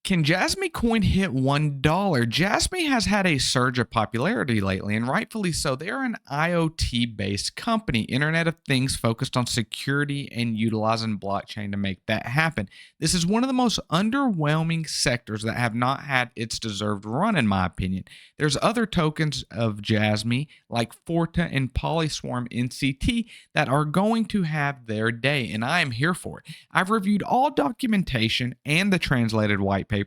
Can Jasmy coin hit $1? Jasmy has had a surge of popularity lately, and rightfully so. They're an IoT based company, Internet of Things, focused on security and utilizing blockchain to make that happen. This is one of the most underwhelming sectors that have not had its deserved run, in my opinion. There's other tokens of Jasmy, like Forta and Polyswarm NCT, that are going to have their day, and I am here for it. I've reviewed all documentation and the translated white paper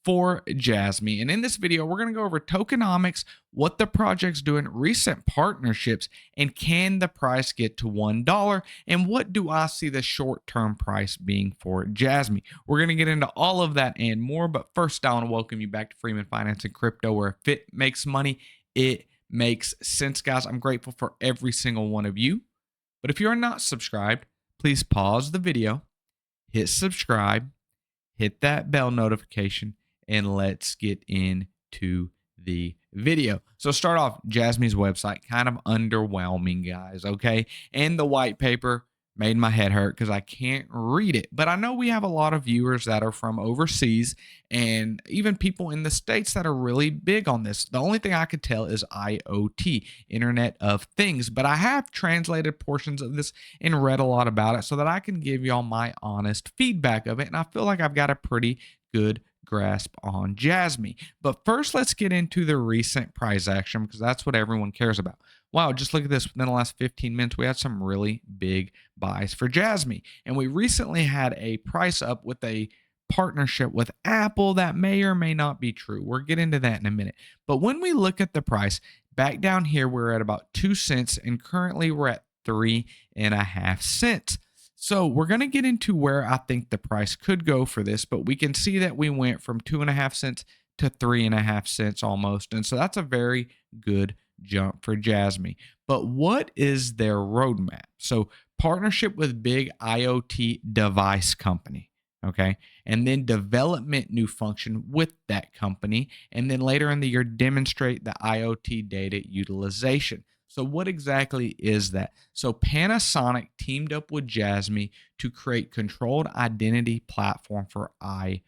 for Jasmy. And in this video, we're going to go over tokenomics, what the project's doing, recent partnerships, and can the price get to $1? And what do I see the short-term price being for Jasmy? We're going to get into all of that and more. But first, I want to welcome you back to Freeman Finance and Crypto, where if it makes money, it makes sense, guys. I'm grateful for every single one of you. But if you're not subscribed, please pause the video, hit subscribe, hit that bell notification, and let's get into the video. So start off, Jasmy's website, kind of underwhelming, guys, okay? And the white paper made my head hurt because I can't read it. But I know we have a lot of viewers that are from overseas and even people in the States that are really big on this. The only thing I could tell is IoT, Internet of Things. But I have translated portions of this and read a lot about it so that I can give y'all my honest feedback of it. And I feel like I've got a pretty good grasp on Jasmy. But first, let's get into the recent price action because that's what everyone cares about. Wow, just look at this. Within the last 15 minutes, we had some really big buys for Jasmy. And we recently had a price up with a partnership with Apple that may or may not be true. We'll get into that in a minute. But when we look at the price, back down here, we're at about 2 cents, and currently we're at 3.5 cents. So we're going to get into where I think the price could go for this, but we can see that we went from 2.5 cents to 3.5 cents almost. And so that's a very good jump for Jasmy. But what is their roadmap? So partnership with big IoT device company, okay? And then development new function with that company. And then later in the year, demonstrate the IoT data utilization. So what exactly is that? So Panasonic teamed up with Jasmy to create controlled identity platform for IoT.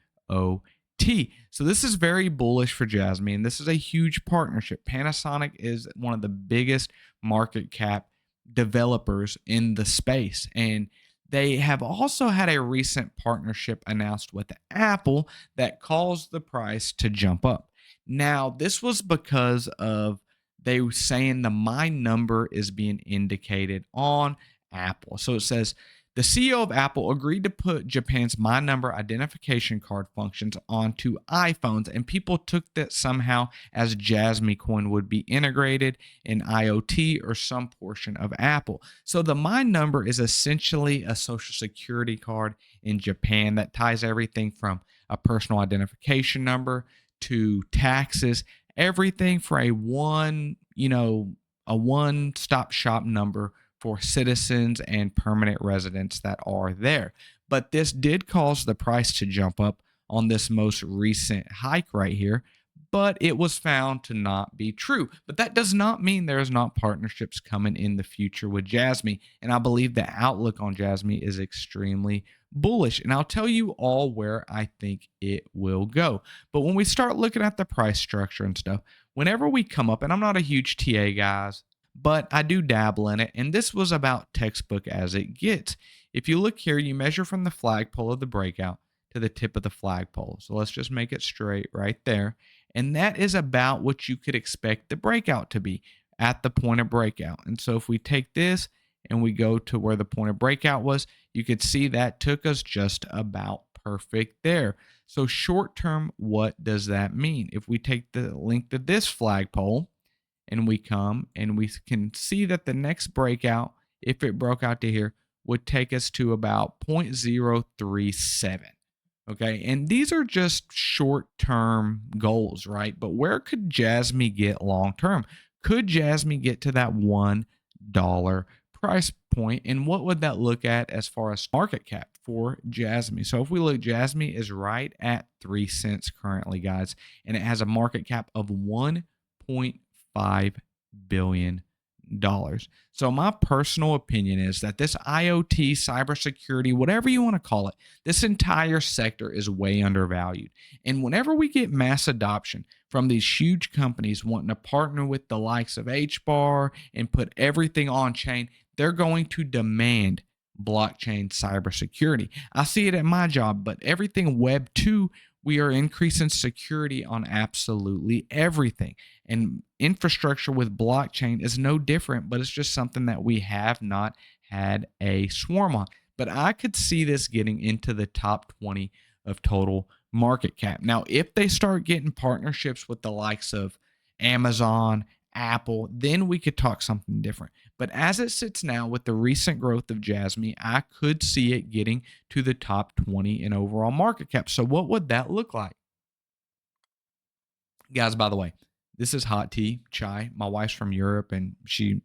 So this is very bullish for Jasmy, and this is a huge partnership. Panasonic is one of the biggest market cap developers in the space, and they have also had a recent partnership announced with Apple that caused the price to jump up. Now, this was because of they were saying the my number is being indicated on Apple. So it says the CEO of Apple agreed to put Japan's my number identification card functions onto iPhones, and people took that somehow as Jasmy coin would be integrated in IoT or some portion of Apple. So the my number is essentially a social security card in Japan that ties everything from a personal identification number to taxes, everything for a one-stop shop number for citizens and permanent residents that are there. But this did cause the price to jump up on this most recent hike right here, but it was found to not be true. But that does not mean there's not partnerships coming in the future with Jasmy, and I believe the outlook on Jasmy is extremely bullish, and I'll tell you all where I think it will go. But when we start looking at the price structure and stuff, whenever we come up, and I'm not a huge TA, guys, but I do dabble in it, and this was about textbook as it gets. If you look here, you measure from the flagpole of the breakout to the tip of the flagpole. So let's just make it straight right there. And that is about what you could expect the breakout to be at the point of breakout. And so if we take this and we go to where the point of breakout was, you could see that took us just about perfect there. So short term, what does that mean? If we take the length of this flagpole and we come and we can see that the next breakout, if it broke out to here, would take us to about 0.037. Okay, and these are just short-term goals, right? But where could Jasmy get long-term? Could Jasmy get to that $1 price point? And what would that look at as far as market cap for Jasmy? So if we look, Jasmy is right at 3 cents currently, guys, and it has a market cap of $1.5 billion. So my personal opinion is that this IoT, cybersecurity, whatever you want to call it, this entire sector is way undervalued. And whenever we get mass adoption from these huge companies wanting to partner with the likes of HBAR and put everything on chain, they're going to demand blockchain cybersecurity. I see it at my job, but everything Web 2, we are increasing security on absolutely everything. And infrastructure with blockchain is no different, but it's just something that we have not had a swarm on. But I could see this getting into the top 20 of total market cap. Now, if they start getting partnerships with the likes of Amazon, Apple, then we could talk something different. But as it sits now with the recent growth of Jasmy, I could see it getting to the top 20 in overall market cap. So, what would that look like? Guys, by the way, this is hot tea, chai. My wife's from Europe and she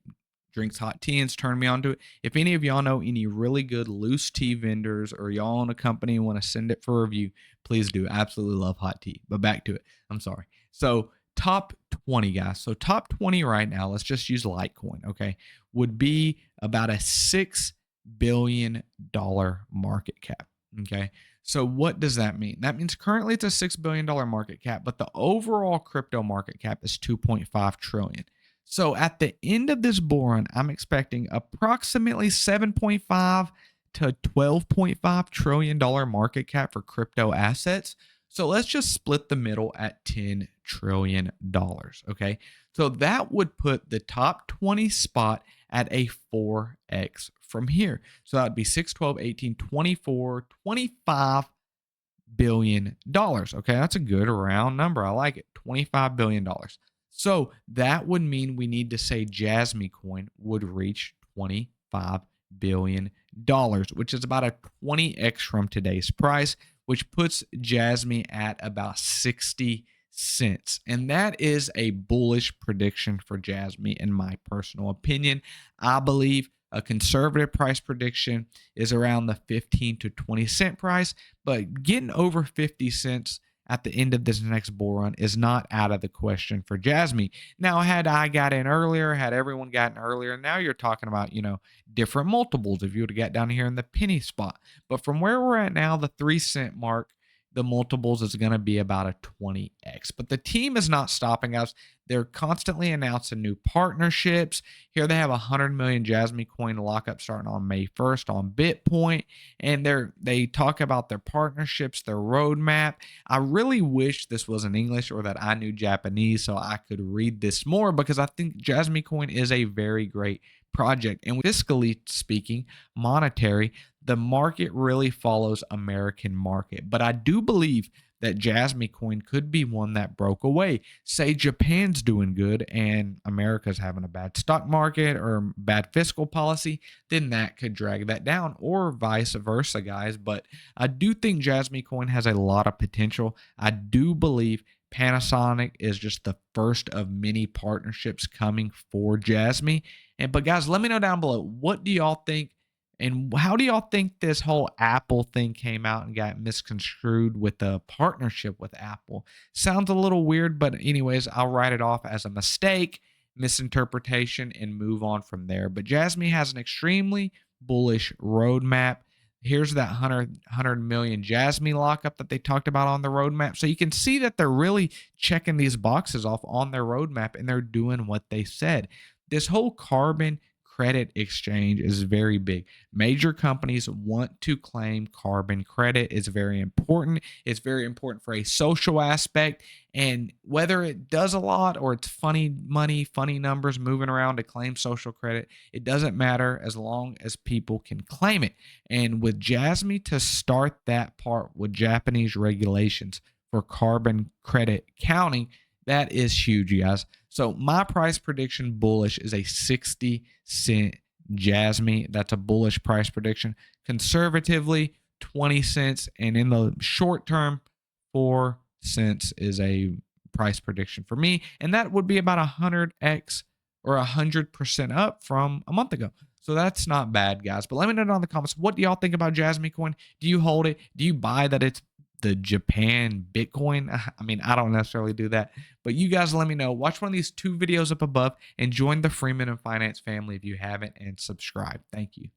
drinks hot tea and's turned me on to it. If any of y'all know any really good loose tea vendors or y'all own a company and want to send it for review, please do. I absolutely love hot tea. But back to it. I'm sorry. So, top 20, guys. So, top 20 right now, let's just use Litecoin, okay, would be about a $6 billion market cap. Okay. So what does that mean? That means currently it's a $6 billion market cap, but the overall crypto market cap is 2.5 trillion. So at the end of this bull run, I'm expecting approximately 7.5 to 12.5 trillion dollar market cap for crypto assets. So let's just split the middle at $10 trillion. Okay. So that would put the top 20 spot at a 4x from here. So that would be 6, 12, 18, 24, 25 billion dollars. Okay, that's a good round number. I like it. $25 billion. So that would mean we need to say Jasmy coin would reach $25 billion, which is about a 20x from today's price, which puts Jasmy at about 60 cents. And that is a bullish prediction for Jasmy, in my personal opinion. I believe a conservative price prediction is around the 15 to 20 cent price, but getting over 50 cents at the end of this next bull run is not out of the question for Jasmy. Now, had I got in earlier, had everyone gotten earlier, now you're talking about, different multiples if you would have got down here in the penny spot. But from where we're at now, the 3 cent mark, the multiples is going to be about a 20x. But the team is not stopping us. They're constantly announcing new partnerships. Here they have 100 million Jasmy coin lockup starting on May 1st on Bitpoint. And they talk about their partnerships, their roadmap. I really wish this was in English or that I knew Japanese so I could read this more, because I think Jasmy coin is a very great project. And fiscally speaking, monetary, the market really follows American market. But I do believe that Jasmy coin could be one that broke away. Say Japan's doing good and America's having a bad stock market or bad fiscal policy, then that could drag that down, or vice versa, guys. But I do think Jasmy coin has a lot of potential. I do believe Panasonic is just the first of many partnerships coming for Jasmy. But guys, let me know down below, what do y'all think? And how do y'all think this whole Apple thing came out and got misconstrued with the partnership with Apple? Sounds a little weird, but anyways, I'll write it off as a mistake, misinterpretation, and move on from there. But Jasmy has an extremely bullish roadmap. Here's that 100 million Jasmy lockup that they talked about on the roadmap. So you can see that they're really checking these boxes off on their roadmap and they're doing what they said. This whole carbon credit exchange is very big. Major companies want to claim carbon credit. It's very important. It's very important for a social aspect. And whether it does a lot or it's funny money, funny numbers moving around to claim social credit, it doesn't matter as long as people can claim it. And with Jasmy to start that part with Japanese regulations for carbon credit counting, that is huge, guys. So my price prediction bullish is a 60 cent Jasmy. That's a bullish price prediction. Conservatively, 20 cents. And in the short term, 4 cents is a price prediction for me. And that would be about 100x or 100% up from a month ago. So that's not bad, guys. But let me know down in the comments, what do y'all think about Jasmy coin? Do you hold it? Do you buy that it's the Japan Bitcoin. I mean, I don't necessarily do that, but you guys let me know. Watch one of these two videos up above and join the Freeman and Finance family if you haven't, and subscribe. Thank you.